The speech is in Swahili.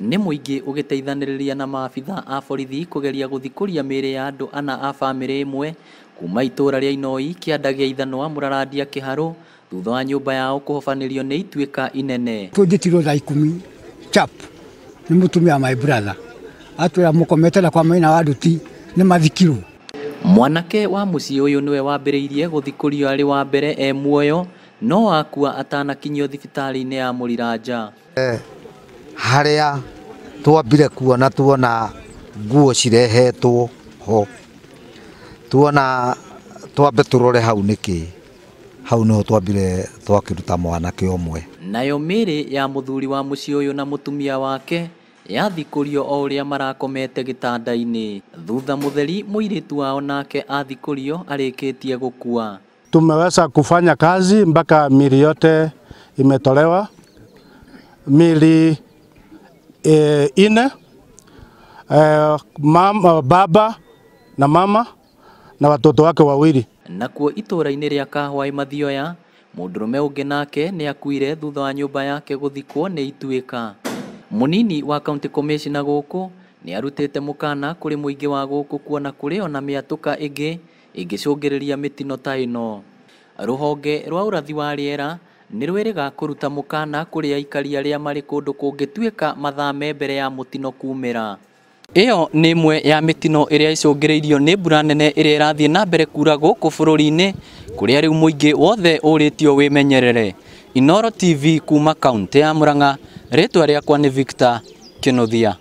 nĩ mũingĩ ũgĩteithanĩrĩria na maabitha a borithi kũgeria gũthikũria mĩĩrĩ ya andũ ana a bamĩrĩ ĩmwe kuma itũra rĩa Inoi kĩanda gĩa Ithanwa Mũraradia Kĩharũ thutha wa nyũmba yao kũhobanĩrio nĩ ituĩka inene. Tũnjitirwo thaa 10 chap nĩ mũtumia my brother atwĩra mũkometera kwa maina wa nduti nĩ mathikirwo. Mwanake wa mũciĩ ũyũ nĩwe wambĩrĩirie gũthikũrio arĩ wa mbere e muoyo no akua atanakinyio thibitarĩ-inĩ ya Mũriranja. Harĩa twambire kuona tuona nguo cirehetwo ho tuona twambe turore hau nĩkĩ hau no twambire twakiruta mwanake ũmwe. Nayo mĩĩrĩ ya mũthuri wa mũciĩ ũyũ na mũtumia wake yathikũrio o ũrĩa marakomete gĩtanda-inĩ thutha mũtheri mũirĩtu wao nake athikũrio arĩkĩtie gũkua. Tumeweza kufanya kazi mpaka miili yote imetolewa, miili ine, baba na mama na watoto wake wawili. Nakuo itũra-inĩ rĩa Kahũa Mathioya mũndũrũme ũngĩ nake nĩ akuire thutha wa nyũmba yake gũthikwo nĩ ituĩka. Munini wa county commissioner gũkũ nĩ arutĩte mũkana kũrĩ mũingĩ wa gũkũ kuona kũrĩ ona mĩatũka ĩngĩ ĩngĩcũngĩrĩria mĩtino ta ĩno. Rũhonge rwa ũrathi wa rĩera nĩ rwĩrĩga kũruta mũkana kũrĩ aikari arĩa marĩ kũndũ kũngĩtuĩka mathame mbere ya mũtino kumĩra. Ĩyo nĩ ĩmwe ya mĩtino ĩrĩa icũngĩrĩirio nĩ mbura nene ĩrĩa ĩrathiĩ na mbere kura gũkũ bũrũri-inĩ kũrĩa rĩu mũingĩ wothe ũrĩtio wĩmenyerere. Inooro TV kuma kaunti ya Murang'a, rĩtwa rĩakwa nĩ Victor Kĩnuthia.